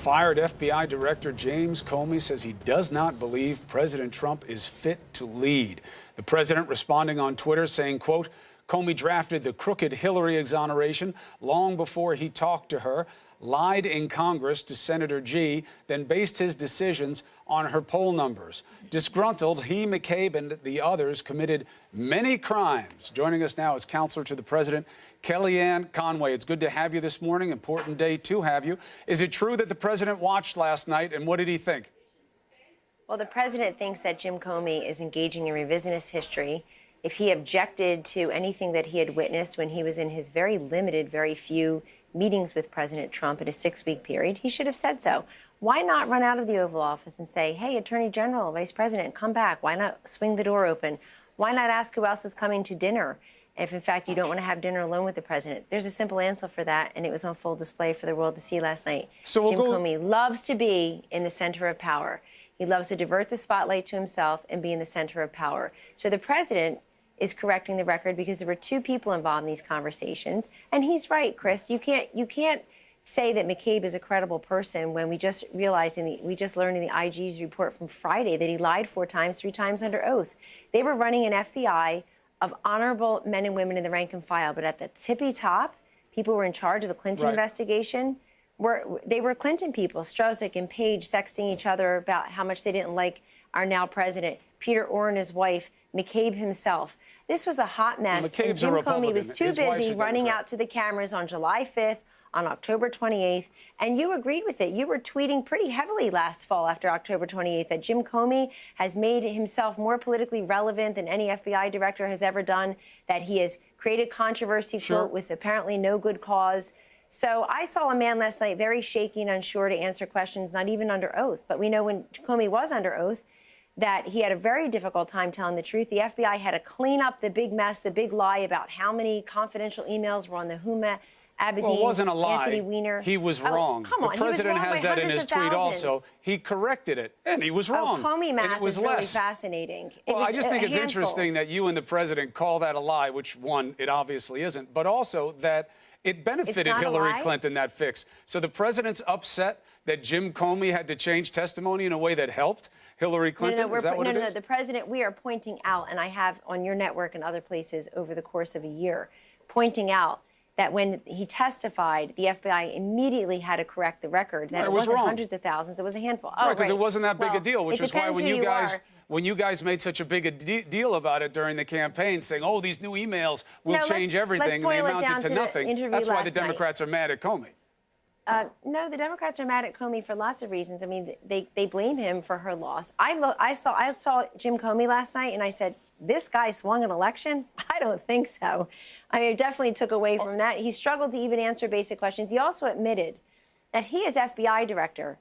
Fired FBI Director James Comey says he does not believe President Trump is fit to lead. The president responding on Twitter saying, quote, Comey drafted the crooked Hillary exoneration long before he talked to her, lied in Congress to Senator G, then based his decisions on her poll numbers. Disgruntled, he, McCabe, and the others committed many crimes. Joining us now is counselor to the president, Kellyanne Conway. It's good to have you this morning. Important day to have you. Is it true that the president watched last night, and what did he think? Well, the president thinks that Jim Comey is engaging in revisionist history. If he objected to anything that he had witnessed when he was in his very limited, very few meetings with President Trump in a 6-week period, he should have said so. Why not run out of the Oval Office and say, hey, Attorney General, Vice President, come back? Why not swing the door open? Why not ask who else is coming to dinner if, in fact, you don't want to have dinner alone with the president? There's a simple answer for that, and it was on full display for the world to see last night. So Jim Comey loves to be in the center of power. He loves to divert the spotlight to himself and be in the center of power. So the president is correcting the record because there were 2 people involved in these conversations. And he's right, Chris. You can't say that McCabe is a credible person when we just realized we just learned in the IG's report from Friday that he lied 4 times, 3 times under oath. They were running an FBI of honorable men and women in the rank and file, but at the tippy top, people were in charge of the Clinton investigation. They were Clinton people, Strzok and Page sexting each other about how much they didn't like our now president, Peter Orr and his wife, McCabe himself. This was a hot mess. Well, and Jim Comey was too busy running out to the cameras on July 5th, on October 28th, and you agreed with it. You were tweeting pretty heavily last fall after October 28th that Jim Comey has made himself more politically relevant than any FBI director has ever done, that he has created controversy, quote, with apparently no good cause. So I saw a man last night very shaky and unsure to answer questions, not even under oath. But we know when Comey was under oath that he had a very difficult time telling the truth. The FBI had to clean up the big mess, the big lie about how many confidential emails were on the Huma Abedin, well, it wasn't a lie. Anthony Weiner. He was wrong. Come on, the president he was wrong has that in his tweet also. He corrected it, and he was wrong. Comey math and it was is really less. fascinating. Well, I just think it's interesting that you and the president call that a lie, which, one, it obviously isn't, but also that it benefited Hillary Clinton, that fix. So the president's upset that Jim Comey had to change testimony in a way that helped Hillary Clinton? No, is that what it is? the president, we are pointing out, and I have on your network and other places over the course of a year, pointing out that when he testified, the FBI immediately had to correct the record, that it wasn't hundreds of thousands, it was a handful. Oh, right, because it wasn't that big a deal, which is why when you guys made such a big deal about it during the campaign, saying, oh, these new emails will change everything, and they amounted to nothing. That's why the Democrats are mad at Comey. No, the Democrats are mad at Comey for lots of reasons. I mean, they blame him for her loss. I saw Jim Comey last night, and I said, this guy swung an election? I don't think so. I mean, it definitely took away from that. He struggled to even answer basic questions. He also admitted that he, as FBI director,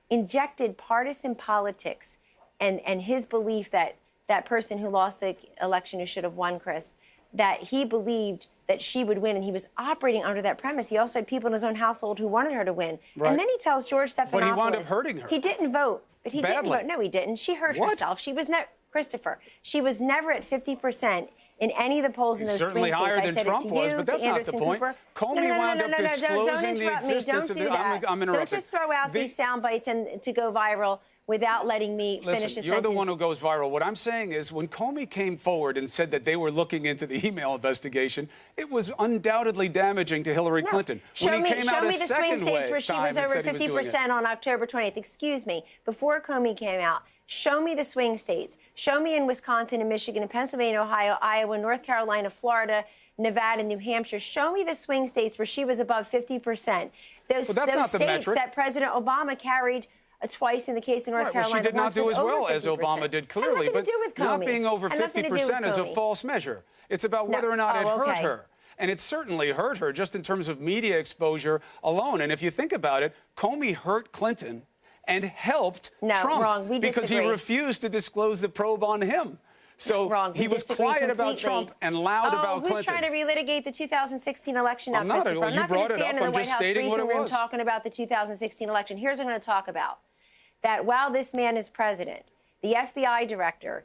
injected partisan politics and his belief that that person who lost the election, who should have won, Chris, that he believed that she would win, and he was operating under that premise. He also had people in his own household who wanted her to win. Right. And then he tells George Stephanopoulos... But he wound up hurting her. He didn't vote. But he didn't vote. No, he didn't. She hurt herself. She was never... Christopher, she was never at 50% in any of the polls in those swing states. Certainly higher than Trump was, but that's not the point. Comey wound up disclosing the existence of... I'm interrupting. Don't just throw out these sound bites and to go viral without letting me finish a sentence. You're the one who goes viral. What I'm saying is when Comey came forward and said that they were looking into the email investigation, it was undoubtedly damaging to Hillary Clinton. Show me the swing states where she was over 50% on October 20th. Excuse me. Before Comey came out, show me the swing states. Show me in Wisconsin and Michigan and Pennsylvania, Ohio, Iowa, North Carolina, Florida, Nevada, New Hampshire. Show me the swing states where she was above 50%. Those states that President Obama carried twice in the case of North Carolina. Well, she did not do as well as Obama did, clearly. But not being over 50% is a false measure. It's about whether or not it hurt her. And it certainly hurt her just in terms of media exposure alone. And if you think about it, Comey hurt Clinton and helped Trump because he refused to disclose the probe on him. So he was quiet about Trump and loud about Clinton. Who's trying to relitigate the 2016 election now, Christopher? I'm not going to stand in the White House briefing room talking about the 2016 election. Here's what I'm going to talk about. That while this man is president, the FBI director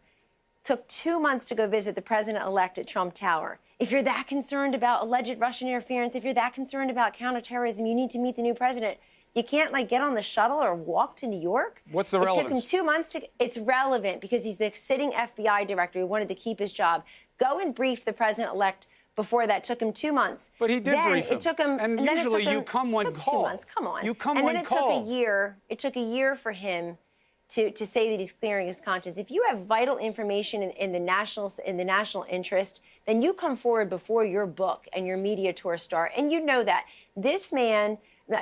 took 2 months to go visit the president-elect at Trump Tower. If you're that concerned about alleged Russian interference, if you're that concerned about counterterrorism, you need to meet the new president. You can't like get on the shuttle or walk to New York? What's the It relevance? took him 2 months to. It's relevant because he's the sitting FBI director who wanted to keep his job. Go and brief the president-elect. Before that, took him 2 months. But he did brief him. It took him, and then usually it took him, you come when called. 2 months. Come on. You come and when then it called. took a year. It took a year for him to say that he's clearing his conscience. If you have vital information in the national interest, then you come forward before your book and your media tour star, and you know that this man.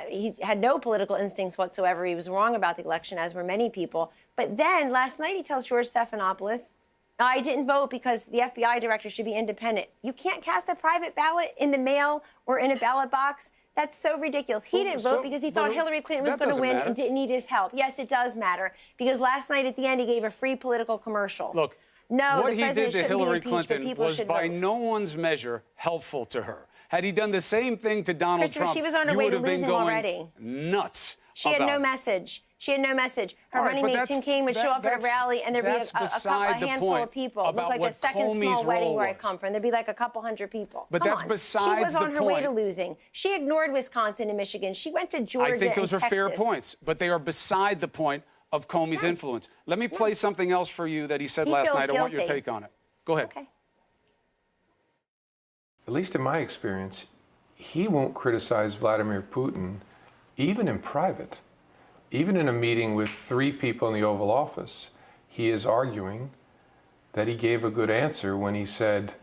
He had no political instincts whatsoever. He was wrong about the election, as were many people. But then last night he tells George Stephanopoulos, I didn't vote because the FBI director should be independent. You can't cast a private ballot in the mail or in a ballot box. That's so ridiculous. He didn't vote because he thought Hillary Clinton was going to win and didn't need his help. Yes, it does matter, because last night at the end he gave a free political commercial. Look, no, what the he did to Hillary Clinton was by vote. no one's measure helpful to her. Had he done the same thing to Donald Trump, she was on her you way would to have been losing going already. Nuts. She had no message. She had no message. Her running mate, Tim Kaine, would show up at a rally, and there'd be a handful of people. It looked like the second small wedding where I come from. There'd be like a couple hundred people. But that's besides the point. She was on her way to losing. She ignored Wisconsin and Michigan. She went to Georgia and I think those are fair Texas. points, but they are beside the point of Comey's influence. Let me play something else for you that he said last night. I want your take on it. Go ahead. Okay. At least in my experience, he won't criticize Vladimir Putin, even in private. Even in a meeting with 3 people in the Oval Office, he is arguing that he gave a good answer when he said,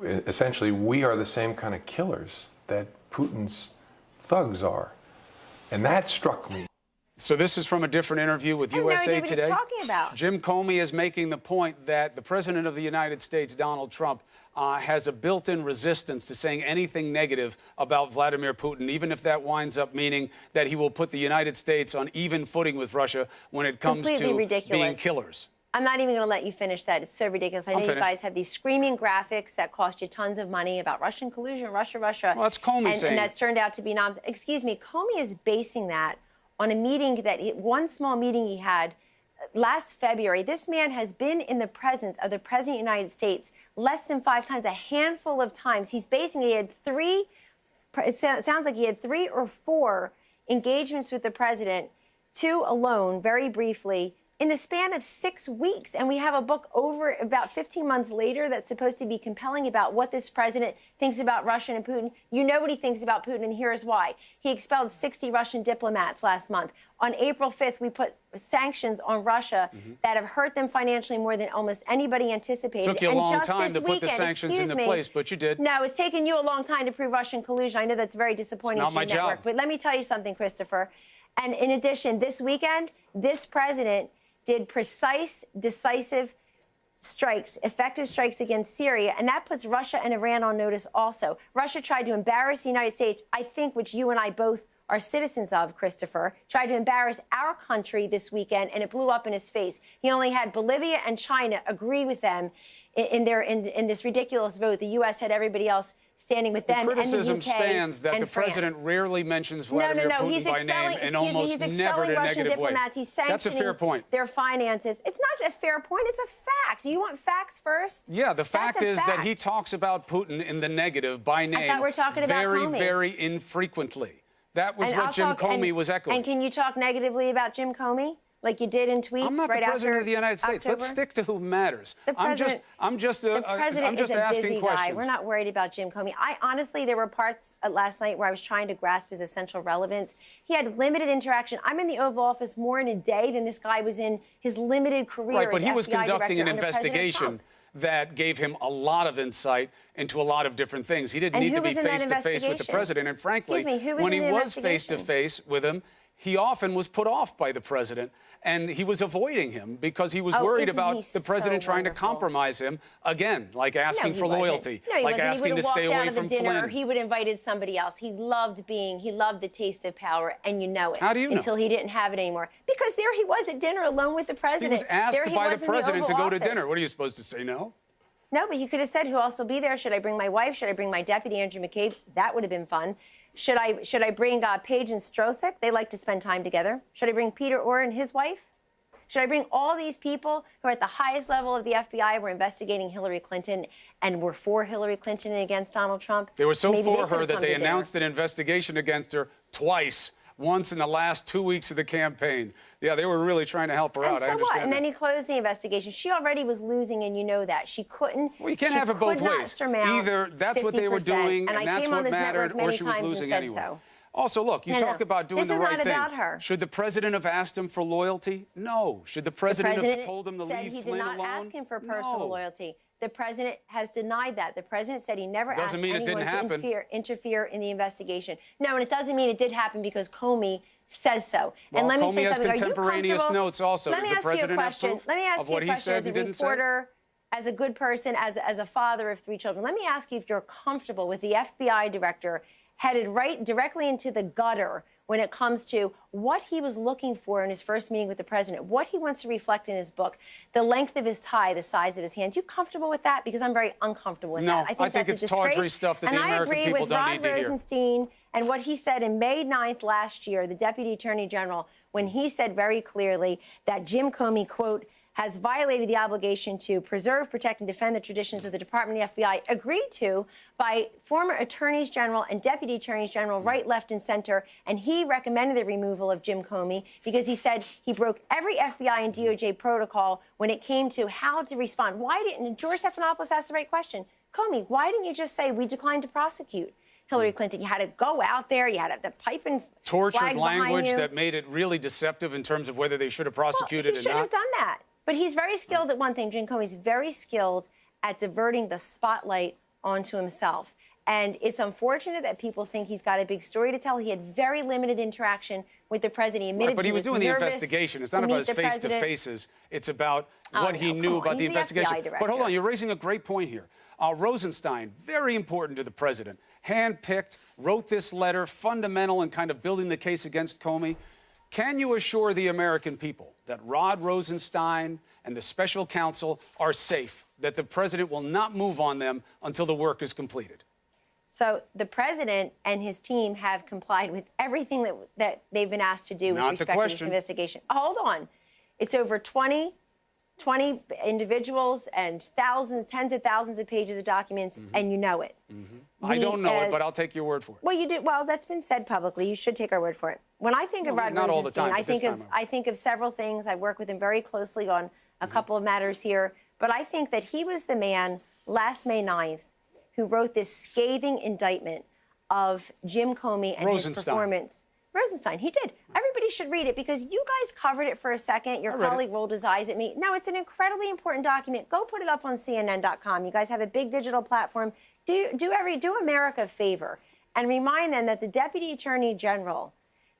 essentially, we are the same kind of killers that Putin's thugs are. And that struck me. So this is from a different interview with USA Today. What he's talking about. Jim Comey is making the point that the President of the United States, Donald Trump, has a built-in resistance to saying anything negative about Vladimir Putin, even if that winds up meaning that he will put the United States on even footing with Russia when it comes to being killers. I'm not even going to let you finish that. It's so ridiculous. I know you guys have these screaming graphics that cost you tons of money about Russian collusion, Russia. Well, that's Comey saying. And that's turned out to be excuse me, Comey is basing that on a meeting one small meeting he had last February. This man has been in the presence of the President of the United States less than 5 times, a handful of times. He's basing it. It sounds like he had 3 or 4 engagements with the president, 2 alone, very briefly, in the span of 6 weeks. And we have a book over about 15 months later that's supposed to be compelling about what this president thinks about Russia and Putin. You know what he thinks about Putin, and here's why. He expelled 60 Russian diplomats last month. On April 5th, we put sanctions on Russia that have hurt them financially more than almost anybody anticipated. Took you a long time to put the sanctions into place, but you did. No, it's taken you a long time to prove Russian collusion. I know that's very disappointing to your network. But let me tell you something, Christopher. And in addition, this weekend, this president did precise, decisive strikes, effective strikes against Syria, and that puts Russia and Iran on notice also. Russia tried to embarrass the United States, I think, which you and I both are citizens of, Christopher, tried to embarrass our country this weekend, and it blew up in his face. He only had Bolivia and China agree with them in this ridiculous vote. The U.S. had everybody else standing with them. The criticism and the UK stands that the president rarely mentions Vladimir Putin by name and almost never in a negative way. He's sanctioning That's a fair point. Their finances. It's not a fair point. It's a fact. You want facts first? Yeah, the fact is that he talks about Putin in the negative by name. I thought we're talking about Comey. Very infrequently. That was what Jim Comey was echoing. And can you talk negatively about Jim Comey? Like you did in tweets I'm not right the president after of the United States. October? Let's stick to who matters. The president, I'm just is a asking busy questions. guy. We're not worried about Jim Comey. Honestly, there were parts last night where I was trying to grasp his essential relevance. He had limited interaction. I'm in the Oval Office more in a day than this guy was in his limited career. Right, but he was FBI conducting an director under President investigation Trump. that gave him a lot of insight into a lot of different things. He didn't need to be face-to-face with the president. And frankly, when he was face-to-face with him, he often was put off by the president, and he was avoiding him because he was worried about the president trying to compromise him, again, like asking for loyalty, like asking to stay away from Flynn. He would have invited somebody else. He loved the taste of power, and you know it. How do you know? Until he didn't have it anymore. Because there he was at dinner alone with the president. He was asked by the president to go to dinner. What are you supposed to say, no? No, but he could have said, who else will be there? Should I bring my wife? Should I bring my deputy, Andrew McCabe? That would have been fun. Should I bring Paige and Strosek? They like to spend time together. Should I bring Peter Orr and his wife? Should I bring all these people who are at the highest level of the FBI, were investigating Hillary Clinton and were for Hillary Clinton and against Donald Trump? They were so for her that they announced an investigation against her twice once in the last 2 weeks of the campaign. Yeah, they were really trying to help her out. So I understand what? And that. then he closed the investigation. She already was losing, and you know that. She couldn't. Well, you can't have it both ways. Either that's what they were 50%, doing, and that's I came on what this mattered, network many or she was times losing and said anyway. so. Also, look, you talk about doing the right thing. This is not about her. Should the president have asked him for loyalty? No. Should the president have told him to leave Flynn alone? He did not ask him for personal loyalty. The president has denied that. The president said he never asked anyone to interfere in the investigation. No, and it doesn't mean it did happen because Comey says so. Well, and let me Comey say has something. contemporaneous notes also. Let me Does the ask you a president have question. proof Let me ask of you what a he question said as a he didn't say? reporter, as a good person, as a father of 3 children. Let me ask you if you're comfortable with the FBI director headed right directly into the gutter when it comes to what he was looking for in his first meeting with the president, what he wants to reflect in his book, the length of his tie, the size of his hands. You comfortable with that? Because I'm very uncomfortable with that. I think it's tawdry stuff that the American people don't need to hear. And I agree with Rod Rosenstein and what he said in May 9th last year, the Deputy Attorney General, when he said very clearly that Jim Comey, quote, has violated the obligation to preserve, protect, and defend the traditions of the Department of the FBI, agreed to by former attorneys general and deputy attorneys general, right, left, and center. And he recommended the removal of Jim Comey because he said he broke every FBI and DOJ protocol when it came to how to respond. Why didn't George Stephanopoulos ask the right question? Comey, why didn't you just say we declined to prosecute Hillary Clinton? You had to go out there. You had to the pipe and tortured language that made it really deceptive in terms of whether they should have prosecuted or not. He should have done that. But he's very skilled at one thing. Jim Comey's very skilled at diverting the spotlight onto himself. And it's unfortunate that people think he's got a big story to tell. He had very limited interaction with the president. He admitted but he was doing the investigation. It's not about his face-to-faces. It's about what he knew about the investigation. But hold on, you're raising a great point here. Rosenstein, very important to the president, handpicked, wrote this letter, fundamental in kind of building the case against Comey. Can you assure the American people that Rod Rosenstein and the special counsel are safe, that the president will not move on them until the work is completed? So the president and his team have complied with everything that they've been asked to do with respect to this investigation. Hold on. It's over 20 individuals and thousands, tens of thousands of pages of documents, and you know it. I don't know it, but I'll take your word for it. Well, you do. Well, that's been said publicly. You should take our word for it. When I think of Rod Rosenstein, I think of several things. I work with him very closely on a couple of matters here. But I think that he was the man last May 9th who wrote this scathing indictment of Jim Comey and his performance. Rosenstein, he did. Everybody should read it because you guys covered it for a second. Your colleague rolled his eyes at me. No, it's an incredibly important document. Go put it up on CNN.com. You guys have a big digital platform. Do America a favor and remind them that the Deputy Attorney General,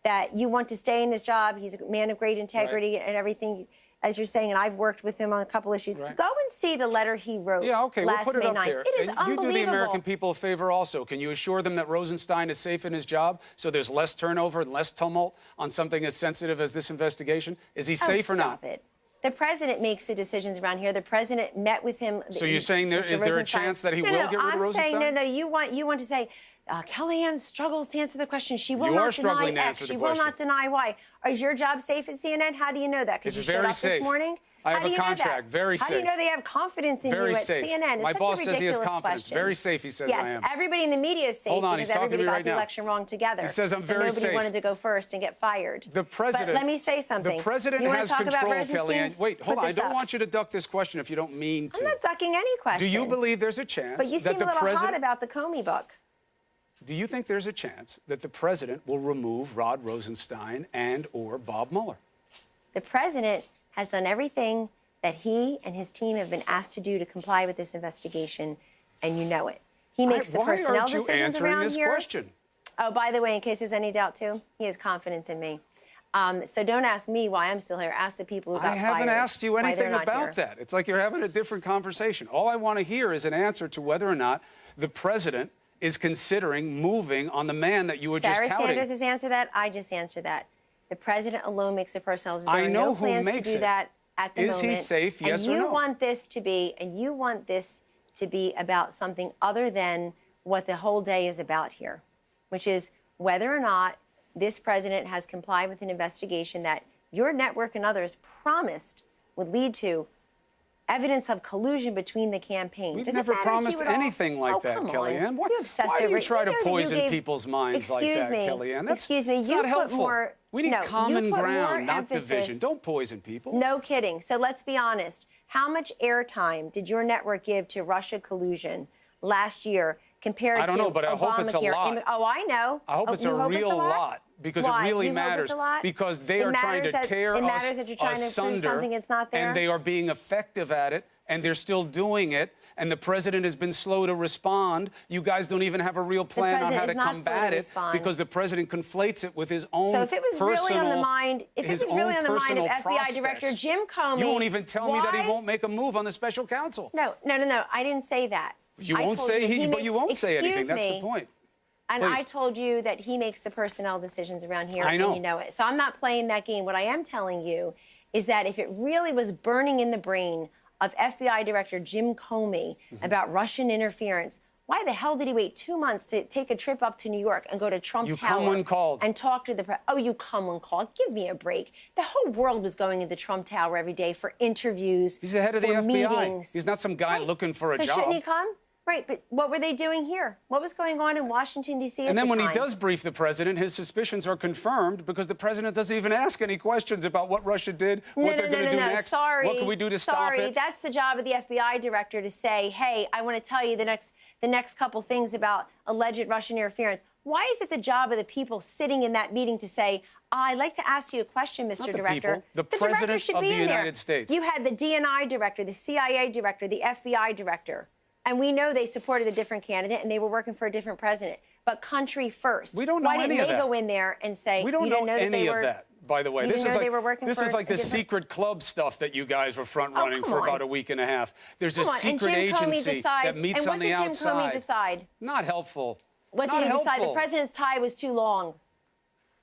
that you want to stay in his job. He's a man of great integrity and everything, as you're saying, and I've worked with him on a couple issues. Go and see the letter he wrote last May 9th. It is unbelievable. You do the American people a favor also. Can you assure them that Rosenstein is safe in his job so there's less turnover and less tumult on something as sensitive as this investigation? Is he safe or not? Stop it. The president makes the decisions around here. The president met with him. So you're saying is there a chance that he will get rid of Rosenstein? I'm saying, you want to say, Kellyanne struggles to answer the question. She will not deny X. She will not deny Y. Is your job safe at CNN? How do you know that? Because you showed up this morning? I have a contract. Very safe. How do you know they have confidence in you at CNN? My boss says he has confidence. Very safe, he says I am. Yes, everybody in the media is safe because everybody got the election wrong together. He says I'm very safe. Nobody wanted to go first and get fired. The president. But let me say something. The president has control, Kellyanne. Wait, hold on. I don't want you to duck this question if you don't mean to. I'm not ducking any question. Do you believe there's a chance that the president... But you seem a little hot about the Comey book. Do you think there's a chance that the president will remove Rod Rosenstein and or Bob Mueller? The president has done everything that he and his team have been asked to do to comply with this investigation, and you know it. He makes the personnel decisions around here. Question? Oh, by the way, in case there's any doubt, too, he has confidence in me. So don't ask me why I'm still here. Ask the people who got fired. I haven't asked you anything about that. It's like you're having a different conversation. All I want to hear is an answer to whether or not the president is considering moving on the man that you were just touting. Sarah Sanders has answered that. I just answered that. The president alone makes a personnel decision. I know who makes it. At the moment. Is he safe, yes or no? And you want this to be about something other than what the whole day is about here, which is whether or not this president has complied with an investigation that your network and others promised would lead to evidence of collusion between the campaign. We've Does it never matter to promised you at all? anything like that, Come on. Kellyanne. Why, You obsessed why do you over- try to know that you poison gave- people's minds like Excuse that, me. Kellyanne? Excuse me. It's You not put helpful. more. We need no, common you put more ground, not emphasis. division. Don't poison people. No kidding. So let's be honest. How much airtime did your network give to Russia collusion last year compared to I don't know, but I hope it's a Obamacare? lot. Oh, I know. I hope it's a real lot because Why? it really You hope matters. it's a lot? Because they It are trying to matters that- tear it us matters that you're trying to prove asunder, something that's not there? and they are being effective at it, and they're still doing it. And the president has been slow to respond. You guys don't even have a real plan on how to president is not slow combat to it respond. because the president conflates it with his own So if it was really on the mind, if it his was really own on the mind of personal FBI Director prospects. Jim Comey, You won't even tell me that he why- won't make a move on the special counsel. No. I didn't say that. You I won't told say that he, but makes- you won't say anything. excuse That's the me. point. And Please. I told you that he makes the personnel decisions around here, I know. and you know it. So I'm not playing that game. What I am telling you is that if it really was burning in the brain of FBI Director Jim Comey about Russian interference, why the hell did he wait 2 months to take a trip up to New York and go to Trump You Tower come when called. and talk to the press? Oh, you come when called. Give me a break. The whole world was going into Trump Tower every day for interviews. He's the head of the for FBI. meetings. He's not some guy Right. looking for a so job. shouldn't he come? Right, but what were they doing here? What was going on in Washington, D.C. And then when time? he does brief the president, his suspicions are confirmed because the president doesn't even ask any questions about what Russia did, what they're going to do next, Sorry. what can we do to stop it. That's the job of the FBI director to say, hey, I want to tell you the next couple things about alleged Russian interference. Why is it the job of the people sitting in that meeting to say, I'd like to ask you a question, Mr. Not the Director? people, the director president should of be the in there. United States. You had the DNI director, the CIA director, the FBI director. And we know they supported a different candidate and they were working for a different president. But country first. We don't know Why any didn't of they that. go in there and say, We don't you know didn't know that any they of were, that, by the way. You This didn't is know like they were working this for is like a the different- secret club stuff that you guys were front running come for on. about a week and a half. There's a Come on, and secret Jim Comey agency decides, that meets and what on the did Jim outside. Comey decide? Not helpful. What Not did he decide? helpful. The president's tie was too long.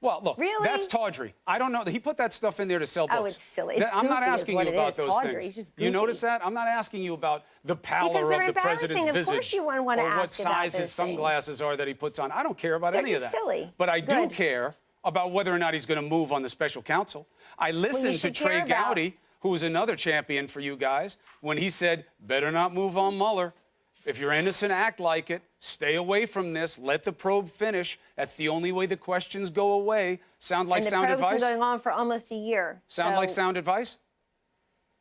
Well, look, Really? that's tawdry. I don't know. He put that stuff in there to sell books. Oh, it's silly. It's I'm not goofy is asking what you it about is. those Tawdry. things. It's just You goofy. notice that? I'm not asking you about the pallor Because they're of the president's embarrassing. Of visage course you wouldn't want to or what ask about size his those sunglasses are that he puts on. I don't care about They're any of just that. silly. But I do Good. care about whether or not he's going to move on the special counsel. I listened to should Trey care about- Gowdy, who was another champion for you guys, when he said, better not move on Mueller. If you're innocent, act like it. Stay away from this. Let the probe finish. That's the only way the questions go away. Sound like And the sound probe's advice? been going on for almost a year. Sound So like sound advice?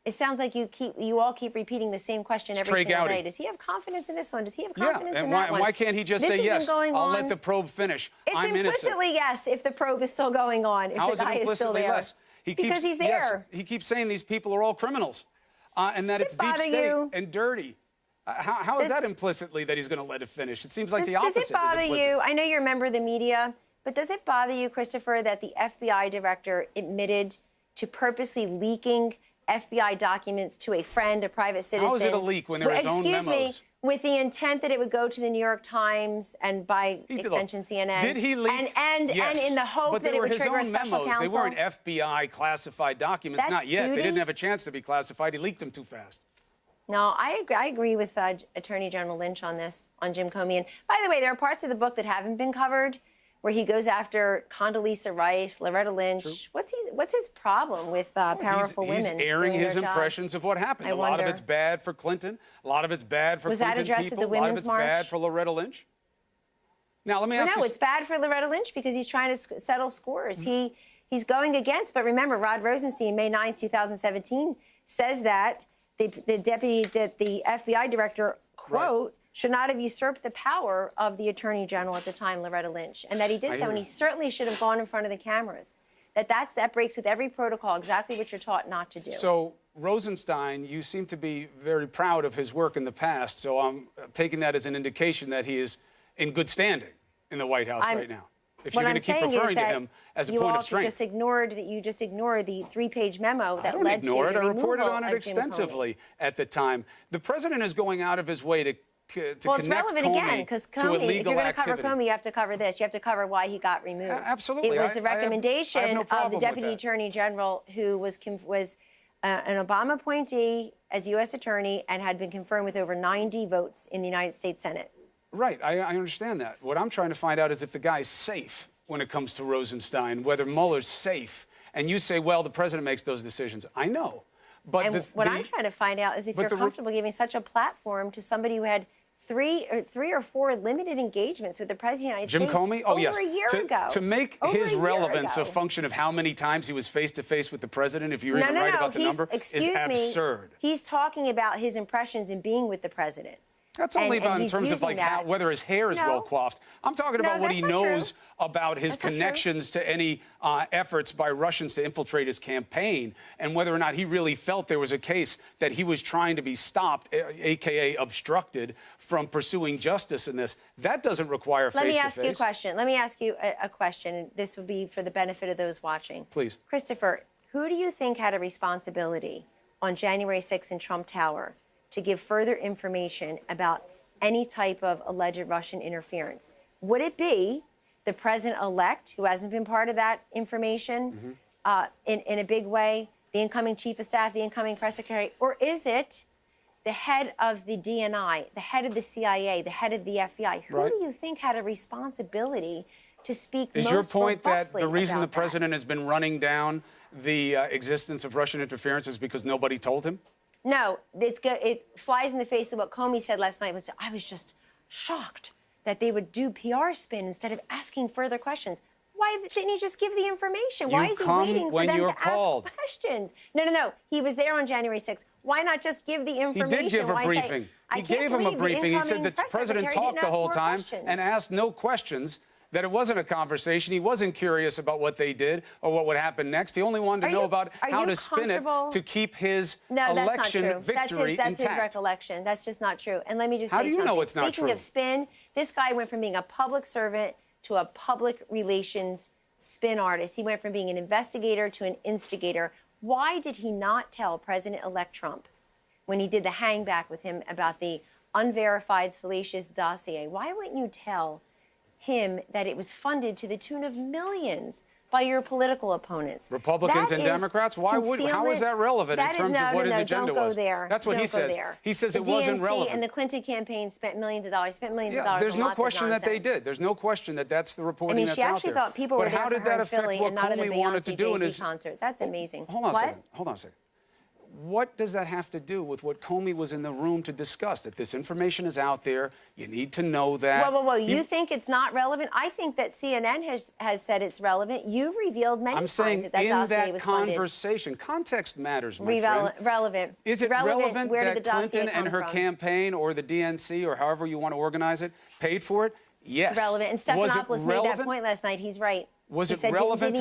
It sounds like you all keep repeating the same question every Trey single Gowdy. day. Does he have confidence in this one? Does he have Yeah, confidence and in why, that one? why can't he just This say has been yes? going I'll on. let the probe finish. It's I'm innocent. implicitly yes if the probe is still going on. If How the is it guy is still implicitly there. less? Because he's there. Yes, he keeps saying these people are all criminals, and that Does it's it deep bother state you? and dirty. How is Does- that implicitly that he's going to let it finish? It seems like the Does opposite. it bother is implicit. you? I know you're a member of the media, but does it bother you, Christopher, that the FBI director admitted to purposely leaking FBI documents to a friend, a private citizen? How is it a leak when they're his own Excuse me, memos? with the intent that it would go to the New York Times and by extension CNN. Did he leak? And Yes. in the hope but that they it were would his trigger a own special memos. counsel? They weren't FBI classified documents. That's Not yet. duty? They didn't have a chance to be classified. He leaked them too fast. No, I agree with Attorney General Lynch on this, on Jim Comey. And by the way, there are parts of the book that haven't been covered where he goes after Condoleezza Rice, Loretta Lynch. True. What's his problem with powerful he's women? airing doing his their jobs? impressions of what happened. I A lot of wonder. it's bad for Clinton. A lot of it's bad for Was that Clinton addressed at people. the A lot of Women's it's March? bad for Loretta Lynch. Now, let me ask No, you. it's bad for Loretta Lynch because he's trying to settle scores. He's going against, but remember, Rod Rosenstein, May 9th, 2017, says that the FBI director, quote, should not have usurped the power of the Attorney General at the time, Loretta Lynch, and that he did so, and he certainly should have gone in front of the cameras. That breaks with every protocol, exactly what you're taught not to do. So, Rosenstein, you seem to be very proud of his work in the past, so I'm taking that as an indication that he is in good standing in the White House right now. If you're going to keep referring to him as a point of strength. You just ignored the 3-page memo that I don't led ignore to it. the I reported removal on it of Jim Comey. extensively at the time. The president is going out of his way to Well, it's connect relevant again because to Comey, if illegal you're going to cover activity. Comey, you have to cover this. You have to cover why he got removed. Absolutely. It was the I have recommendation no of problem the with Deputy that. Attorney General who was an Obama appointee as U.S. Attorney and had been confirmed with over 90 votes in the United States Senate. Right. I understand that. What I'm trying to find out is if the guy's safe when it comes to Rosenstein, whether Mueller's safe. And you say, well, the president makes those decisions. I know. But and what I'm trying to find out is if you're comfortable giving such a platform to somebody who had three or four limited engagements with the President of the United Jim States Comey? Oh, yes. over a year ago. To make his relevance a function of how many times he was face-to-face with the President, if you're even right about the number, is absurd. He's talking about his impressions in being with the President. That's only about in terms of like whether his hair is well coiffed. I'm talking about what he knows about his connections to any efforts by Russians to infiltrate his campaign, and whether or not he really felt there was a case that he was trying to be stopped, a.k.a. obstructed, from pursuing justice in this. That doesn't require face-to-face. Let me ask you a question. Let me ask you a question, and this would be for the benefit of those watching. Please. Christopher, who do you think had a responsibility on January 6th in Trump Tower to give further information about any type of alleged Russian interference? Would it be the president-elect, who hasn't been part of that information in a big way, the incoming chief of staff, the incoming press secretary, or is it the head of the DNI, the head of the CIA, the head of the FBI? Who do you think had a responsibility to speak most robustly? Is your point that the reason the that? president has been running down the existence of Russian interference is because nobody told him? No, it flies in the face of what Comey said last night. I was just shocked that they would do PR spin instead of asking further questions. Why didn't he just give the information? Why is he waiting for them to ask questions? No. He was there on January 6th. Why not just give the information? He did give a briefing. He gave him a briefing. He said the president talked the whole time and asked no questions, that it wasn't a conversation. He wasn't curious about what they did or what would happen next. He only wanted to know about how to spin it to keep his election victory intact. That's his recollection. That's just not true. And let me just say something. How do you know it's not true? Speaking of spin, this guy went from being a public servant to a public relations spin artist. He went from being an investigator to an instigator. Why did he not tell President-elect Trump when he did the hangback with him about the unverified salacious dossier? Why wouldn't you tell him that it was funded to the tune of millions by your political opponents? Republicans and Democrats? How is that relevant in terms of what his agenda was? That's what he says. He says it wasn't relevant. And the Clinton campaign spent millions of dollars, There's no question that they did. There's no question that that's the reporting that's out there. She actually thought people were there for her in Philly and not at a Beyonce Jay-Z concert. That's amazing. Hold on a second. What does that have to do with what Comey was in the room to discuss? That this information is out there. You need to know that. Well, you think it's not relevant? I think that CNN has said it's relevant. You've revealed many times that dossier was funded. In that conversation, context matters, my friend. Relevant. Is it relevant that Clinton and her campaign or the DNC or however you want to organize it paid for it? Yes. Relevant. And Stephanopoulos made that point last night. He's right. Was it relevant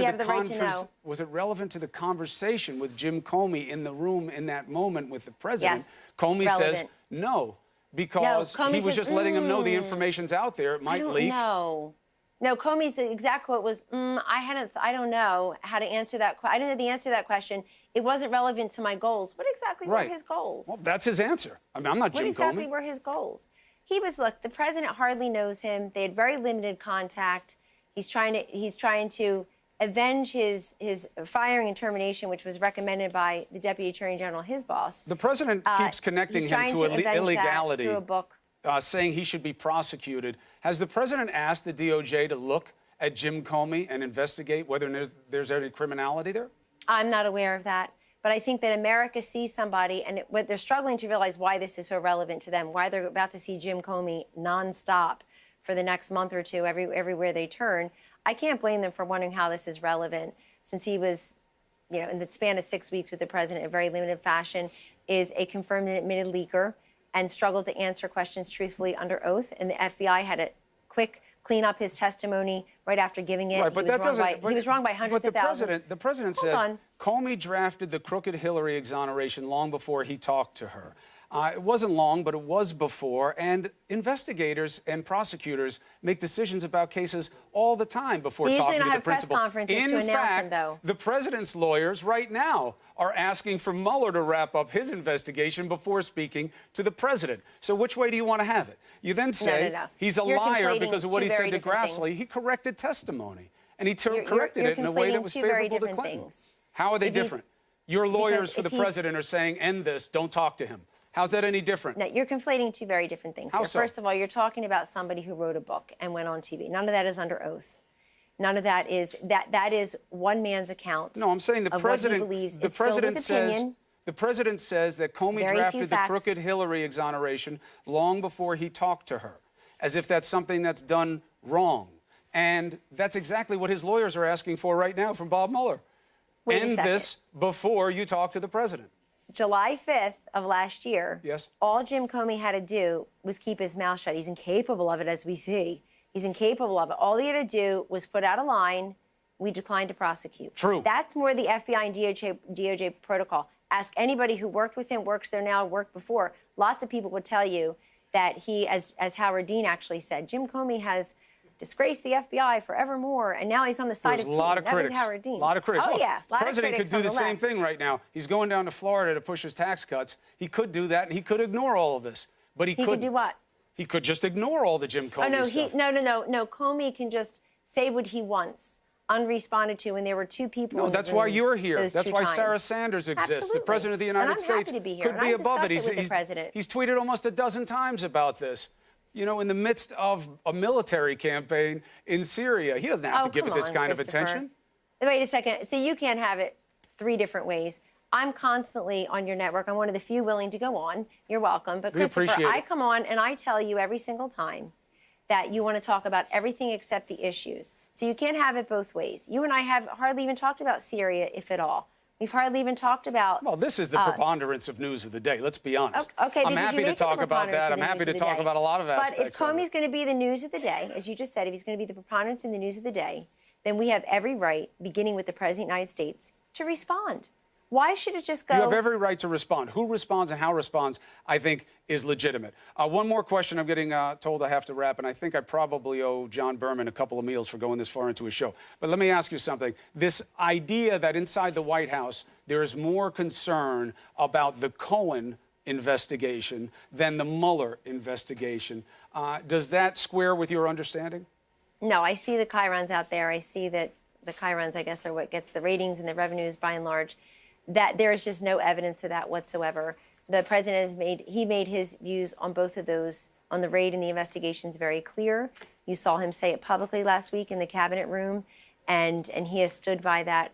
to the conversation with Jim Comey in the room in that moment with the president? Yes. Comey says no, because he was just letting him know the information's out there. It might leak. No, Comey's exact quote was, I don't know how to answer that. I didn't know the answer to that question. It wasn't relevant to my goals. What exactly were his goals? Well, that's his answer. I mean, I'm not Jim Comey. What exactly were his goals? Look, the president hardly knows him. They had very limited contact. He's trying to avenge his firing and termination, which was recommended by the Deputy Attorney General, his boss. The president keeps connecting him to illegality, through a book. Saying he should be prosecuted. Has the president asked the DOJ to look at Jim Comey and investigate whether there's any criminality there? I'm not aware of that. But I think that America sees somebody, and what they're struggling to realize why this is so relevant to them, why they're about to see Jim Comey nonstop for the next month or two, everywhere they turn. I can't blame them for wondering how this is relevant, since he was, in the span of 6 weeks with the president in a very limited fashion, is a confirmed and admitted leaker and struggled to answer questions truthfully under oath. And the FBI had a quick clean up his testimony right after giving it. Right, but he was wrong by hundreds of thousands. The president says Comey drafted the crooked Hillary exoneration long before he talked to her. It wasn't long, but it was before. And investigators and prosecutors make decisions about cases all the time before talking to the principal. In fact, the president's lawyers right now are asking for Mueller to wrap up his investigation before speaking to the president. So which way do you want to have it? You then say he's a liar because of what he said to Grassley. He corrected testimony, and he corrected it in a way that was favorable to Clinton. How are they different? Your lawyers for the president are saying, end this, don't talk to him. How's that any different? No, you're conflating two very different things. How so? First of all, you're talking about somebody who wrote a book and went on TV. None of that is under oath. None of that is that is one man's account. No, I'm saying the president. The The president says that Comey Very few drafted the facts. crooked Hillary exoneration long before he talked to her, as if that's something that's done wrong. And that's exactly what his lawyers are asking for right now from Bob Mueller. Wait a End second. this before you talk to the president. July 5th of last year, Yes. all Jim Comey had to do was keep his mouth shut. He's incapable of it, as we see. He's incapable of it. All he had to do was put out a line, we declined to prosecute. True. That's more the FBI and DOJ protocol. Ask anybody who worked with him, works there now, worked before. Lots of people would tell you that he, as Howard Dean actually said, Jim Comey has disgraced the FBI forevermore, and now he's on the side There's of a lot Putin. of That was critics. Howard Dean. A lot of critics. Oh, Look, yeah. the president could do on the same left. thing right now. He's going down to Florida to push his tax cuts. He could do that, and he could ignore all of this. But he could do what? He could just ignore all the Jim Comey Oh, no, stuff. no. Comey can just say what he wants, unresponded to, and there were two people. No, in the that's why room you're here. those That's two why times. Sarah Sanders exists. Absolutely. The president of the United And I'm States happy to be here. could And be I above it. discussed it with the president. He's tweeted almost a dozen times about this. You know, in the midst of a military campaign in Syria. He doesn't have to give it this kind of attention. Wait a second. So you can't have it three different ways. I'm constantly on your network. I'm one of the few willing to go on. You're welcome. But We Christopher, appreciate I it. come on and I tell you every single time that you want to talk about everything except the issues. So you can't have it both ways. You and I have hardly even talked about Syria, if at all. We've hardly even talked about. Well, this is the preponderance of news of the day. Let's be honest. Okay, I'm because happy you to make it the talk about preponderance that. of I'm the happy news to of the talk day. about a lot of aspects. But if of it. Comey's going to be the news of the day, as you just said, if he's going to be the preponderance in the news of the day, then we have every right, beginning with the President of the United States, to respond. Why should it just go? You have every right to respond. Who responds and how responds, I think, is legitimate. One more question. I'm getting told I have to wrap, and I think I probably owe John Berman a couple of meals for going this far into his show. But let me ask you something. This idea that inside the White House there is more concern about the Cohen investigation than the Mueller investigation, does that square with your understanding? No, I see the chyrons out there. I see that the chyrons, I guess, are what gets the ratings and the revenues by and large. That there is just no evidence of that whatsoever. The president made his views on both of those, on the raid and the investigations, very clear. You saw him say it publicly last week in the cabinet room, and he has stood by that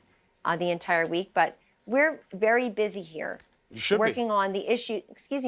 the entire week. But we're very busy here. You should working on the issue.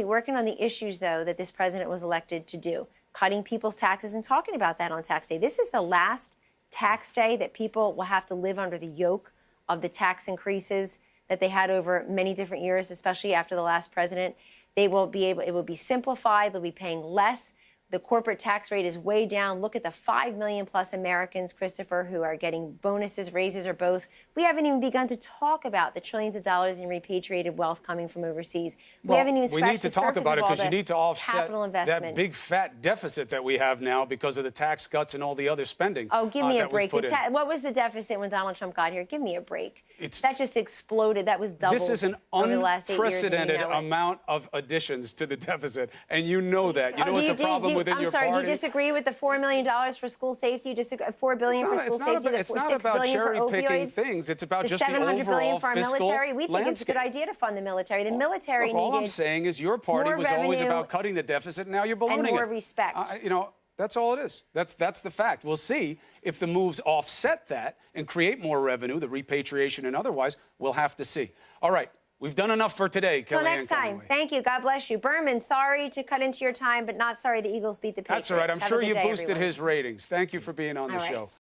Working on the issues though that this president was elected to do, cutting people's taxes and talking about that on tax day. This is the last tax day that people will have to live under the yoke of the tax increases that they had over many different years, especially after the last president. It will be simplified. They'll be paying less. The corporate tax rate is way down. Look at the 5 million plus Americans, Christopher, who are getting bonuses, raises, or both. We haven't even begun to talk about the trillions of dollars in repatriated wealth coming from overseas. We haven't even scratched the surface of all the We need to talk about it because you need to offset capital investment. that big fat deficit that we have now because of the tax cuts and all the other spending. Oh, give me a that was break. put in. What was the deficit when Donald Trump got here? Give me a break. It's- that just exploded. That was doubled. This is an over the last 8 years, and you unprecedented know it. amount of additions to the deficit, and you know that. You know it's a problem within your party. I'm sorry. Do you disagree with the $4 million for school safety? $4 billion for school safety? It's not $6 about billion for cherry-picking opioids? things. It's about The just the $700 billion overall for our fiscal military. We think it's a good landscape. idea to fund the military. The military Look, all I'm needed saying is your party more was always revenue about cutting the deficit, and now you're ballooning and more it. respect. You know, that's all it is. That's the fact. We'll see if the moves offset that and create more revenue, the repatriation and otherwise. We'll have to see. All right. We've done enough for today, Kellyanne Till next time. Conway. Thank you. God bless you. Berman, sorry to cut into your time, but not sorry the Eagles beat the Patriots. That's all right. I'm Have a sure good you day, boosted everyone. his ratings. Thank you for being on the All right. show.